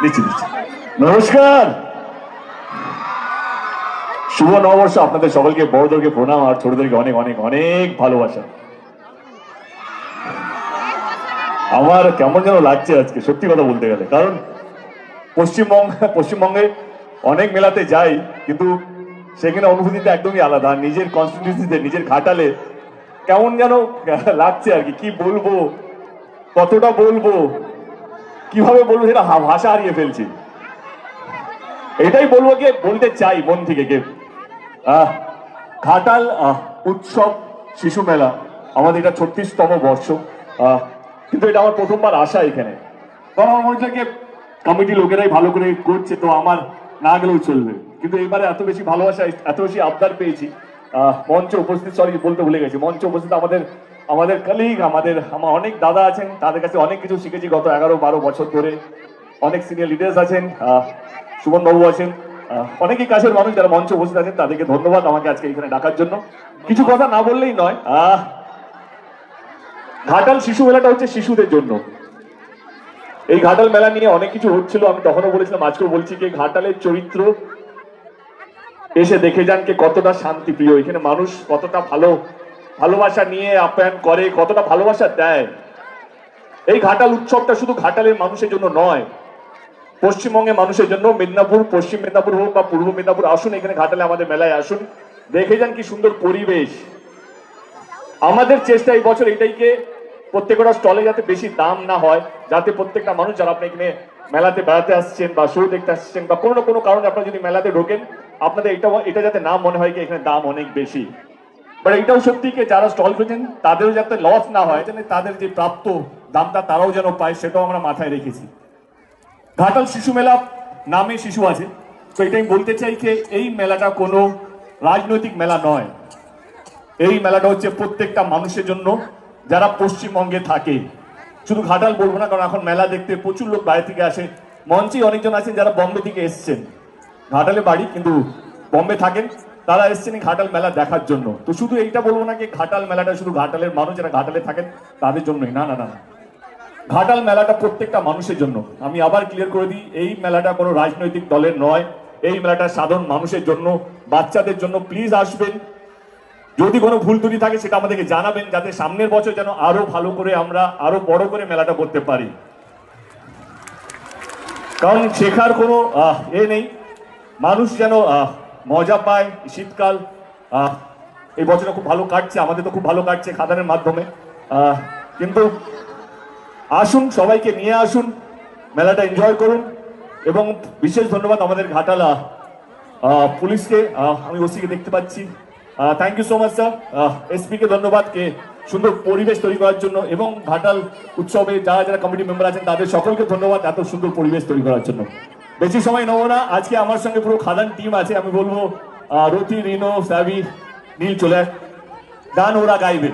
নিচ্ছি নিচ্ছি। নমস্কার, শুভ নববর্ষ। আপনাদের সকলকে, বড়দেরকে প্রণাম আর ছোটদেরকে অনেক অনেক অনেক ভালোবাসা। আমার কেমন যেন লাগছে আজকে, সত্যি কথা বলতে গেলে, কারণ পশ্চিমবঙ্গে অনেক মেলাতে যাই, কিন্তু সেখানে অনুভূতিটা একদমই আলাদা। নিজের কনস্টিটিউন্সিতে, নিজের ঘাটালে কেমন যেন লাগছে আর কি। কি বলবো, কতটা বলবো, কিভাবে বলবো, সেটা ভাষা হারিয়ে ফেলছি। এটাই বলবো, কে বলতে চাই মন থেকে, কে ঘাটাল উৎসব শিশু মেলা আমাদের এটা 36তম বর্ষ। কিন্তু এটা আমার প্রথমবার আসা এখানে, কারণ আমার মনে হচ্ছে কমিটি লোকেরাই ভালো করে করছে, তো আমার না গেলেও চলবে। কিন্তু এবারে এত বেশি ভালোবাসা, এত বেশি আবদার পেয়েছি। মঞ্চে উপস্থিত, সরি বলতে ভুলে গেছি, মঞ্চে উপস্থিত আমাদের আমাদের কলিগ, আমার অনেক দাদা আছেন, তাদের কাছে অনেক কিছু শিখেছি গত 11-12 বছর ধরে। অনেক সিনিয়র লিডার্স আছেন, সুমন বাবু আছেন, অনেকেই কাছের মানুষ যারা মঞ্চে উপস্থিত আছেন, তাদেরকে ধন্যবাদ আমাকে আজকে এখানে ডাকার জন্য। কিছু কথা না বললেই নয়। ঘাটাল শিশু মেলাটা হচ্ছে শিশুদের জন্য। এই ঘাটাল মেলা নিয়ে অনেক কিছু হচ্ছিল, আমি তখনও বলেছিলাম, আজকেও বলছি, যে ঘাটালের চরিত্র এসে দেখে যান কে কতটা শান্তিপ্রিয়, এখানে মানুষ কতটা ভালোবাসা নিয়ে আপ্যায়ন করে, কতটা ভালোবাসা দেয়। এই ঘাটাল উৎসবটা শুধু ঘাটালের মানুষের জন্য নয়, পশ্চিমবঙ্গের মানুষের জন্য। মেদিনীপুর, পশ্চিম মেদিনীপুর হোক বা পূর্ব মেদিনীপুর, আসুন এখানে ঘাটালে আমাদের মেলায় আসুন, দেখে যান কি সুন্দর পরিবেশ। আমাদের চেষ্টা এই বছর এটাইকে প্রত্যেকটা স্টলে যাতে বেশি দাম না হয়, যাতে প্রত্যেকটা মানুষ যারা আপনি এখানে মেলাতে বেড়াতে আসছেন বা শো দেখতে আসছেন বা কোনো না কোনো কারণে আপনারা যদি মেলাতে ঢোকেন, আপনাদের এটা যাতে না মনে হয় কি এখানে দাম অনেক বেশি। বাট এটাও সত্যি কি যারা স্টল খুঁজছেন তাদেরও যাতে লস না হয়, তাদের যে প্রাপ্ত দামটা তারাও যেন পায়, সেটাও আমরা মাথায় রেখেছি। ঘাটাল শিশু মেলা নামে শিশু আছে, তো এটাই বলতে চাই যে এই মেলাটা কোনো রাজনৈতিক মেলা নয়। এই মেলাটা হচ্ছে প্রত্যেকটা মানুষের জন্য যারা পশ্চিমবঙ্গে থাকে। শুধু ঘাটাল বলবো না, কারণ এখন মেলা দেখতে প্রচুর লোক বাইরে থেকে আসে। মঞ্চে অনেকজন আছেন যারা বম্বে থেকে এসছেন, ঘাটালে বাড়ি কিন্তু বম্বে থাকেন, তারা এসছেন এই ঘাটাল মেলা দেখার জন্য। তো শুধু এইটা বলবো না যে ঘাটাল মেলাটা শুধু ঘাটালের মানুষ যারা ঘাটালে থাকেন তাদের জন্যই, না না না, ঘাটাল মেলাটা প্রত্যেকটা মানুষের জন্য। আমি আবার ক্লিয়ার করে দিই, এই মেলাটা কোনো রাজনৈতিক দলের নয়, এই মেলাটা সাধারণ মানুষের জন্য, বাচ্চাদের জন্য। প্লিজ আসবেন, যদি কোনো ভুল ত্রুটি থাকে সেটা আমাদেরকে জানাবেন, যাতে সামনের বছর যেন আরো ভালো করে আমরা আরো বড় করে মেলাটা করতে পারি। কারণ শেখার কোনো নেই, মানুষ যেন মজা পায়। শীতকাল এই বছরটা খুব ভালো কাটছে, আমাদের তো খুব ভালো কাটছে খাদানের মাধ্যমে। কিন্তু আসুন, সবাইকে নিয়ে আসুন, মেলাটা এনজয় করুন। এবং বিশেষ ধন্যবাদ আমাদের ঘাটালা পুলিশকে, আমি ওসিকে দেখতে পাচ্ছি, thank you so much sir. SP কে ধন্যবাদ, কে সুন্দর পরিবেশ তৈরি করার জন্য, এবং ঘাটাল উৎসবে যারা যারা কমিটি মেম্বার আছেন তাদের সকলকে ধন্যবাদ এত সুন্দর পরিবেশ তৈরি করার জন্য। বেশি সময় নেবো না, আজকে আমার সঙ্গে পুরো খাদান টিম আছে। আমি বলবো রতি, রিনো, সাবি, নীল চলে গান ওরা গাইবে।